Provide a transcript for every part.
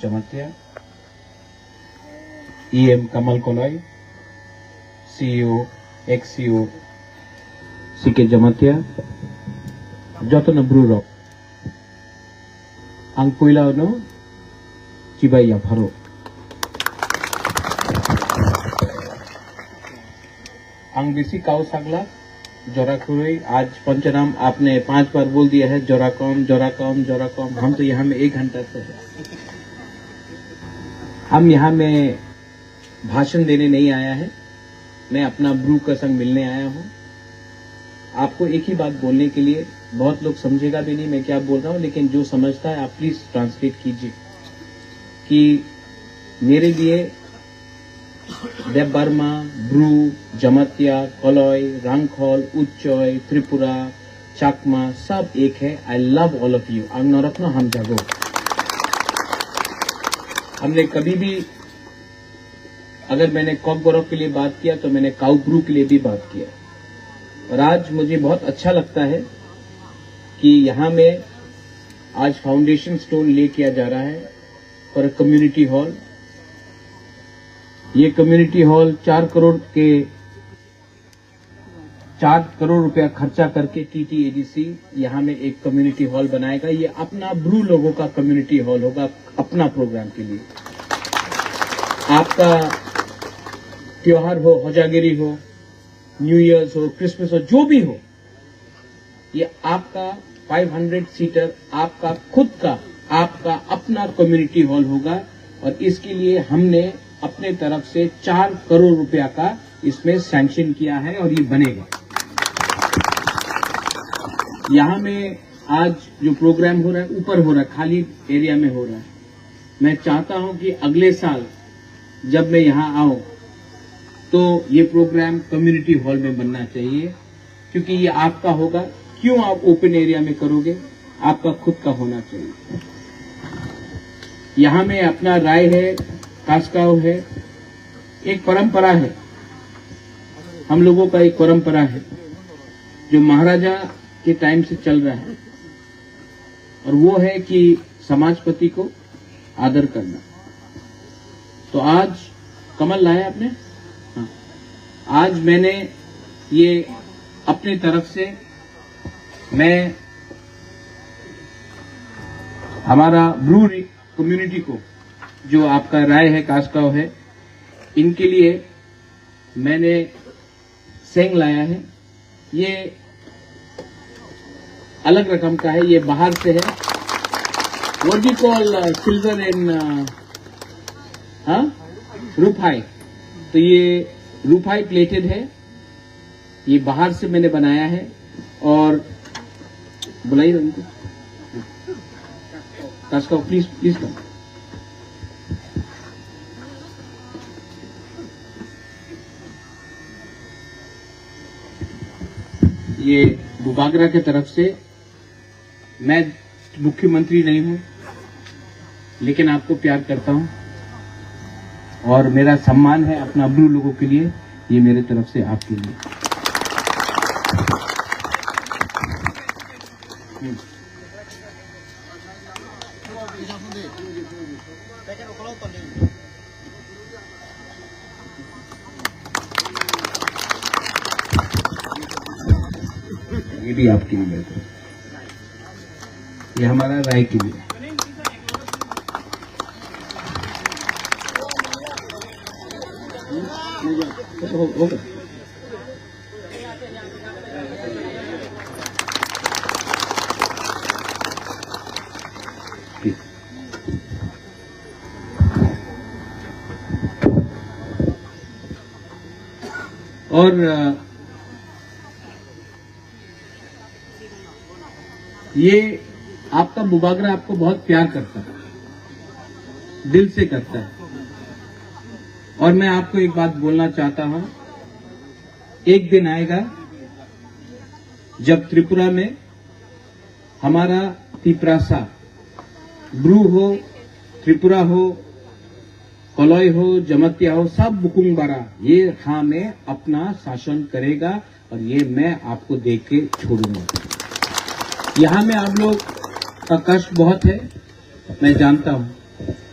Jamatia, EM Kamal Kolai, CEO, ex-CEO, CK Jamatia, Jotana Brurok, Ang Puila no, Chibaya Pharo. Ang Bisi Kau Sagla, जोराकुरी आज पंचनाम आपने 5 बार बोल दिया है जोराकॉम जोराकॉम जोराकॉम हम तो यहाँ में 1 घंटा से है। हम यहाँ में भाषण देने नहीं आया है, मैं अपना ब्रू का संग मिलने आया हूँ। आपको एक ही बात बोलने के लिए, बहुत लोग समझेगा भी नहीं मैं क्या बोल रहा हूँ, लेकिन जो समझता है आप प्लीज ट्रांसलेट कीजिए कि मेरे लिए देव बर्मा, ब्रू, जमतिया, कलॉय, रंगखोल, उच्चय, त्रिपुरा, चाकमा सब एक है। I love all of you. आंग नरत्न हम जागो। हमने कभी भी, अगर मैंने कॉक गोरख के लिए बात किया तो मैंने काउ ब्रू के लिए भी बात किया। और आज मुझे बहुत अच्छा लगता है कि यहाँ में आज फाउंडेशन स्टोन ले किया जा रहा है फॉर अ कम्युनिटी हॉल। ये कम्युनिटी हॉल 4 करोड़ रुपया खर्चा करके TTADC यहाँ में एक कम्युनिटी हॉल बनाएगा। ये अपना ब्रू लोगों का कम्युनिटी हॉल होगा, अपना प्रोग्राम के लिए। आपका त्योहार हो, हजागिरी हो, न्यू ईयर्स हो, क्रिसमस हो, जो भी हो, ये आपका 500 सीटर आपका खुद का, आपका अपना कम्युनिटी हॉल होगा। और इसके लिए हमने अपने तरफ से 4 करोड़ रुपया का इसमें सैंक्शन किया है और ये बनेगा। यहाँ में आज जो प्रोग्राम हो रहा है ऊपर हो रहा है, खाली एरिया में हो रहा है। मैं चाहता हूं कि अगले साल जब मैं यहाँ आऊं तो ये प्रोग्राम कम्युनिटी हॉल में बनना चाहिए, क्योंकि ये आपका होगा। क्यों आप ओपन एरिया में करोगे? आपका खुद का होना चाहिए। यहाँ में अपना राय है, कास्काव है, एक परंपरा है, हम लोगों का एक परंपरा है जो महाराजा के टाइम से चल रहा है, और वो है कि समाजपति को आदर करना। तो आज कमल लाया आपने, हाँ, आज मैंने ये अपनी तरफ से, मैं हमारा ब्रू कम्युनिटी को, जो आपका राय है, कास्काव है, इनके लिए मैंने सेंग लाया है। ये अलग रकम का है, ये बाहर से है। What we call silver in रूफाई। तो ये रूफाई प्लेटेड है, ये बाहर से मैंने बनाया है। और बुलाइए उनको, कास्काव प्लीज प्लीज कम। ये बुबागरा की तरफ से, मैं मुख्यमंत्री नहीं हूं, लेकिन आपको प्यार करता हूं और मेरा सम्मान है अपना ब्रू लोगों के लिए। ये मेरे तरफ से आपके लिए। ये भी आपके लिए बेहतर है, ये हमारा राय के लिए। होगा और ये आपका मुबागरा आपको बहुत प्यार करता है, दिल से करता है। और मैं आपको एक बात बोलना चाहता हूं, एक दिन आएगा जब त्रिपुरा में हमारा तिप्रासा, ब्रू हो, त्रिपुरा हो, कलय हो, जमतिया हो, सब बुकुंग बारा ये खां में अपना शासन करेगा और ये मैं आपको देख के छोड़ूंगा। यहां में आप लोग का कष्ट बहुत है, मैं जानता हूं,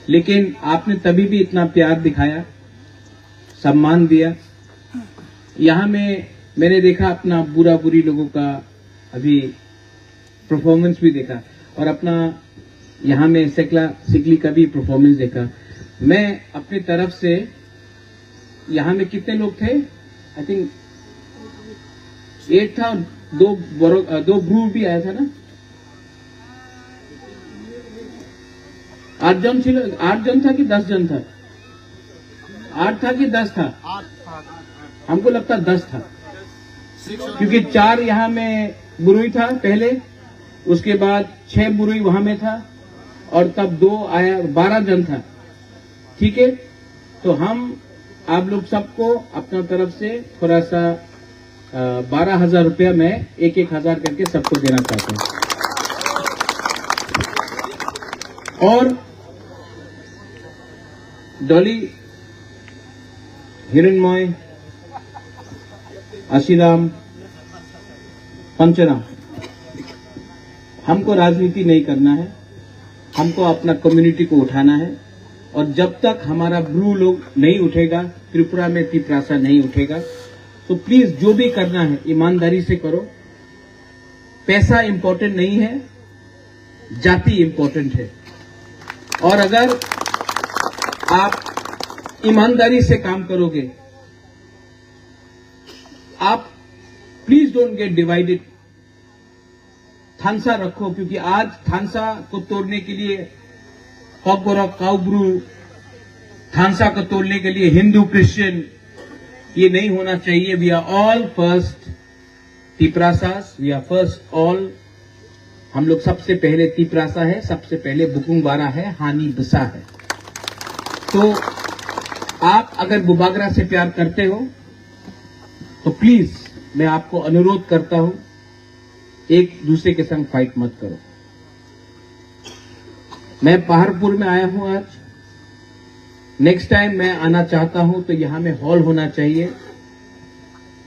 लेकिन आपने तभी भी इतना प्यार दिखाया, सम्मान दिया। यहां में मैंने देखा अपना बुरा बुरी लोगों का अभी परफॉर्मेंस भी देखा और अपना यहां में सिकली का भी परफॉर्मेंस देखा। मैं अपनी तरफ से यहां में कितने लोग थे, आई थिंक 8 था, दो ब्रू भी आया था ना, 8 जन ছিল, 8 जन था कि 10 जन था, 8 था कि 10 था, हमको लगता 10 था, क्योंकि 4 यहाँ में बुरुई था पहले, उसके बाद 6 बुरुई वहां में था और तब 2 आया, 12 जन था। ठीक है, तो हम आप लोग सबको अपना तरफ से थोड़ा सा 12,000 रुपया में 1,000 करके सबको देना चाहते हैं। और डॉली, हिरणमय, आशीराम, पंचराम, हमको राजनीति नहीं करना है, हमको अपना कम्युनिटी को उठाना है। और जब तक हमारा ब्रू लोग नहीं उठेगा, त्रिपुरा में तिप्रासा नहीं उठेगा, तो प्लीज जो भी करना है ईमानदारी से करो। पैसा इंपॉर्टेंट नहीं है, जाति इंपॉर्टेंट है। और अगर आप ईमानदारी से काम करोगे, आप प्लीज डोंट गेट डिवाइडेड। थानसा रखो, क्योंकि आज थानसा को तोड़ने के लिए कॉकबोरा, काउब्रू, थानसा को तोड़ने के लिए हिंदू क्रिश्चियन, ये नहीं होना चाहिए। We are all first Tiprasas, we are first all. हम लोग सबसे पहले तिप्रासा है, सबसे पहले बुकुंग बारा है, हानि बिसा है। तो आप अगर बुबागरा से प्यार करते हो तो प्लीज मैं आपको अनुरोध करता हूं, एक दूसरे के संग फाइट मत करो। मैं पहाड़पुर में आया हूं आज, नेक्स्ट टाइम मैं आना चाहता हूं तो यहां में हॉल होना चाहिए।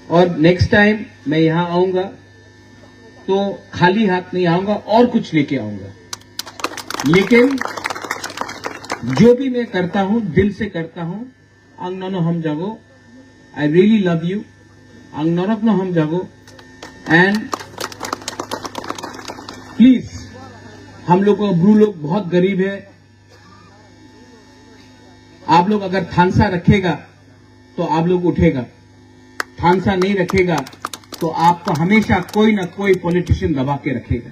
और नेक्स्ट टाइम मैं यहां आऊंगा तो खाली हाथ नहीं आऊंगा, और कुछ लेके आऊंगा। लेकिन जो भी मैं करता हूं दिल से करता हूं। अंगनो हम जागो, आई रियली लव यू, अंगनरक नो हम जागो। एंड प्लीज, हम लोग ब्रू लोग बहुत गरीब है, आप लोग अगर थानसा रखेगा तो आप लोग उठेगा, थानसा नहीं रखेगा तो आपको हमेशा कोई ना कोई पॉलिटिशियन दबा के रखेगा।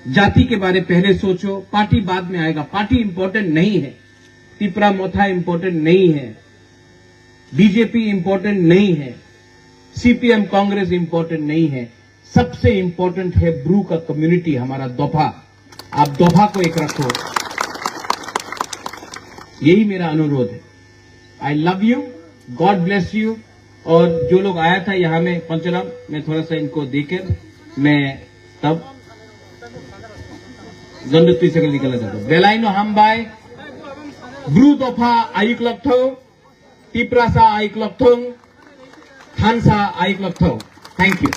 जाति के बारे पहले सोचो, पार्टी बाद में आएगा। पार्टी इंपॉर्टेंट नहीं है, तिप्रा मोथा इंपॉर्टेंट नहीं है, बीजेपी इंपॉर्टेंट नहीं है, सीपीएम कांग्रेस इंपॉर्टेंट नहीं है। सबसे इंपॉर्टेंट है ब्रू का कम्युनिटी, हमारा दोफा। आप दोफा को एक रखो, यही मेरा अनुरोध है। I love you, God bless you. और जो लोग आया था यहां में पंचराम, मैं थोड़ा सा इनको देकर मैं तब गंडती से निकलना चाहता हूं। बेलाइनो हम बाय ब्रू दोफा आयुक लगथो, तिप्रासा आयुक लगथो, थानसा आयुक लगथो। Thank you.